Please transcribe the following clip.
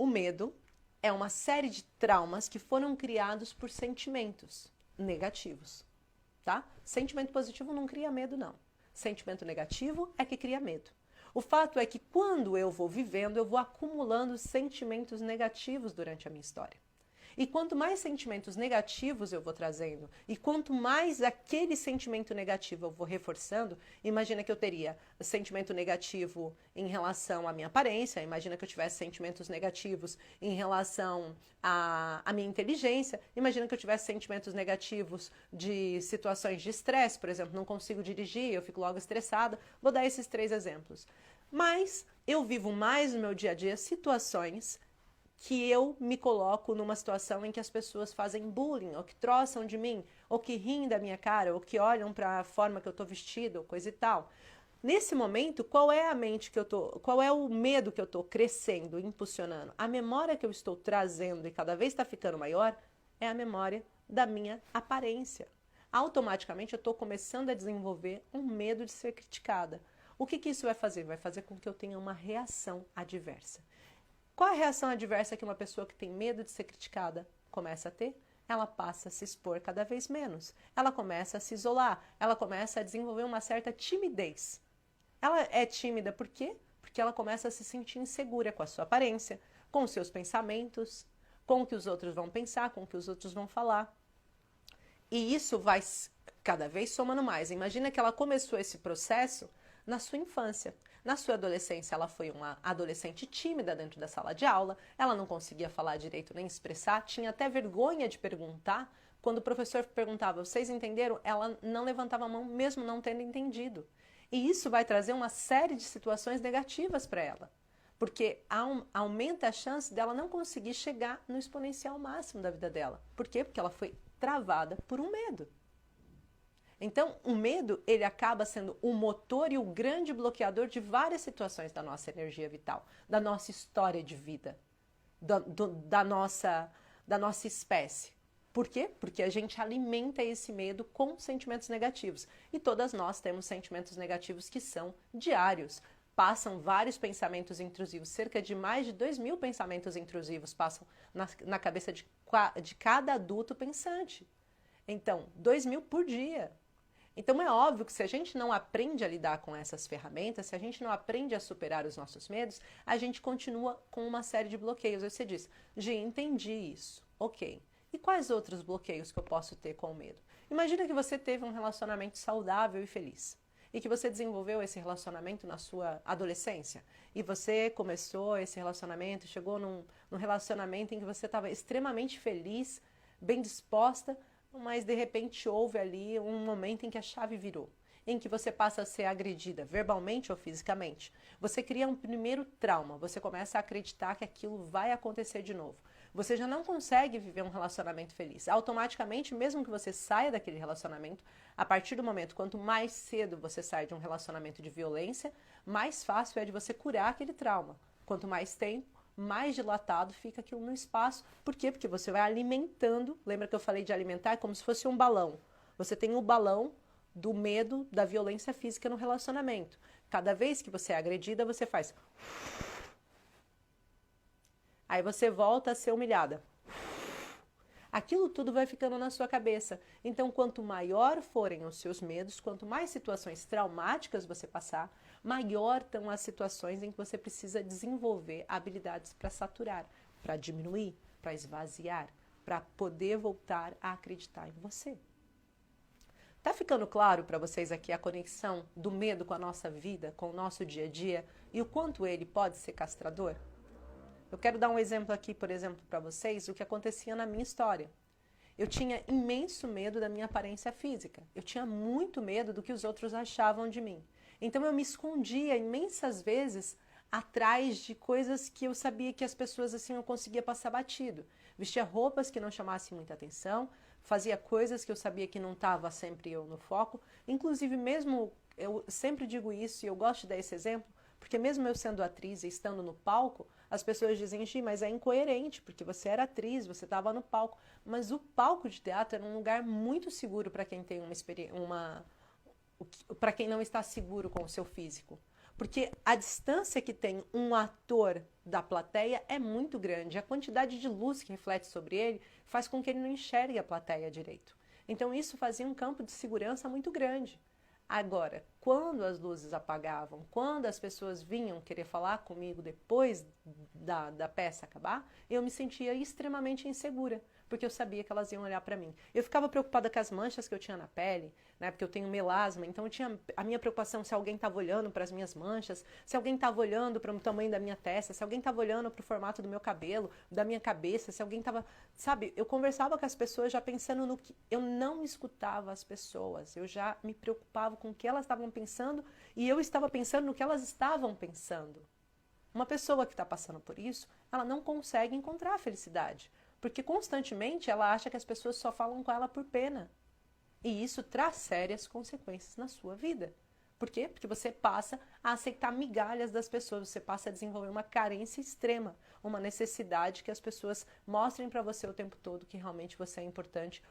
O medo é uma série de traumas que foram criados por sentimentos negativos, tá? Sentimento positivo não cria medo, não. Sentimento negativo é que cria medo. O fato é que quando eu vou vivendo, eu vou acumulando sentimentos negativos durante a minha história. E quanto mais sentimentos negativos eu vou trazendo, e quanto mais aquele sentimento negativo eu vou reforçando, imagina que eu teria sentimento negativo em relação à minha aparência, imagina que eu tivesse sentimentos negativos em relação à minha inteligência, imagina que eu tivesse sentimentos negativos de situações de estresse, por exemplo, não consigo dirigir, eu fico logo estressada, vou dar esses 3 exemplos. Mas eu vivo mais no meu dia a dia situações que eu me coloco numa situação em que as pessoas fazem bullying, ou que troçam de mim, ou que riem da minha cara, ou que olham para a forma que eu estou vestido, ou coisa e tal. Nesse momento, qual é a mente que eu tô, qual é o medo que eu estou crescendo, impulsionando? A memória que eu estou trazendo e cada vez está ficando maior é a memória da minha aparência. Automaticamente eu estou começando a desenvolver um medo de ser criticada. O que isso vai fazer? Vai fazer com que eu tenha uma reação adversa. Qual a reação adversa que uma pessoa que tem medo de ser criticada começa a ter? Ela passa a se expor cada vez menos. Ela começa a se isolar. Ela começa a desenvolver uma certa timidez. Ela é tímida por quê? Porque ela começa a se sentir insegura com a sua aparência, com os seus pensamentos, com o que os outros vão pensar, com o que os outros vão falar. E isso vai cada vez somando mais. Imagina que ela começou esse processo na sua infância. Na sua adolescência, ela foi uma adolescente tímida dentro da sala de aula, ela não conseguia falar direito nem expressar, tinha até vergonha de perguntar. Quando o professor perguntava, vocês entenderam? Ela não levantava a mão, mesmo não tendo entendido. E isso vai trazer uma série de situações negativas para ela, porque aumenta a chance dela não conseguir chegar no exponencial máximo da vida dela. Por quê? Porque ela foi travada por um medo. Então, o medo, ele acaba sendo o motor e o grande bloqueador de várias situações da nossa energia vital, da nossa história de vida, da nossa espécie. Por quê? Porque a gente alimenta esse medo com sentimentos negativos. E todas nós temos sentimentos negativos que são diários. Passam vários pensamentos intrusivos, cerca de mais de 2.000 pensamentos intrusivos passam na cabeça de cada adulto pensante. Então, 2.000 por dia. Então é óbvio que se a gente não aprende a lidar com essas ferramentas, se a gente não aprende a superar os nossos medos, a gente continua com uma série de bloqueios. Aí você diz, Gi, entendi isso, ok. E quais outros bloqueios que eu posso ter com o medo? Imagina que você teve um relacionamento saudável e feliz. E que você desenvolveu esse relacionamento na sua adolescência. E você começou esse relacionamento, chegou num relacionamento em que você estava extremamente feliz, bem disposta, mas de repente houve ali um momento em que a chave virou, em que você passa a ser agredida, verbalmente ou fisicamente. Você cria um primeiro trauma, você começa a acreditar que aquilo vai acontecer de novo. Você já não consegue viver um relacionamento feliz. Automaticamente, mesmo que você saia daquele relacionamento, a partir do momento, quanto mais cedo você sai de um relacionamento de violência, mais fácil é de você curar aquele trauma. Quanto mais tempo, mais dilatado fica aquilo no espaço. Por quê? Porque você vai alimentando, lembra que eu falei de alimentar? É como se fosse um balão. Você tem o balão do medo, da violência física no relacionamento. Cada vez que você é agredida, você faz. Aí você volta a ser humilhada. Aquilo tudo vai ficando na sua cabeça. Então, quanto maior forem os seus medos, quanto mais situações traumáticas você passar, maior estão as situações em que você precisa desenvolver habilidades para saturar, para diminuir, para esvaziar, para poder voltar a acreditar em você. Tá ficando claro para vocês aqui a conexão do medo com a nossa vida, com o nosso dia a dia e o quanto ele pode ser castrador? Eu quero dar um exemplo aqui, por exemplo, para vocês, o que acontecia na minha história. Eu tinha imenso medo da minha aparência física. Eu tinha muito medo do que os outros achavam de mim. Então eu me escondia imensas vezes atrás de coisas que eu sabia que as pessoas assim eu conseguia passar batido. Vestia roupas que não chamassem muita atenção, fazia coisas que eu sabia que não estava sempre eu no foco. Inclusive mesmo, eu sempre digo isso e eu gosto de dar esse exemplo, porque mesmo eu sendo atriz e estando no palco, as pessoas dizem, Gi, mas é incoerente, porque você era atriz, você estava no palco. Mas o palco de teatro era um lugar muito seguro para quem tem para quem não está seguro com o seu físico. Porque a distância que tem um ator da plateia é muito grande. A quantidade de luz que reflete sobre ele faz com que ele não enxergue a plateia direito. Então isso fazia um campo de segurança muito grande. Agora, quando as luzes apagavam, quando as pessoas vinham querer falar comigo depois da peça acabar, eu me sentia extremamente insegura, porque eu sabia que elas iam olhar para mim. Eu ficava preocupada com as manchas que eu tinha na pele, né, porque eu tenho melasma, então eu tinha a minha preocupação se alguém estava olhando para as minhas manchas, se alguém estava olhando para o tamanho da minha testa, se alguém estava olhando para o formato do meu cabelo, da minha cabeça, se alguém estava... Sabe, eu conversava com as pessoas já pensando no que... Eu não escutava as pessoas, eu já me preocupava com o que elas estavam pensando e eu estava pensando no que elas estavam pensando. Uma pessoa que está passando por isso, ela não consegue encontrar a felicidade, porque constantemente ela acha que as pessoas só falam com ela por pena. E isso traz sérias consequências na sua vida. Por quê? Porque você passa a aceitar migalhas das pessoas, você passa a desenvolver uma carência extrema, uma necessidade que as pessoas mostrem para você o tempo todo que realmente você é importante,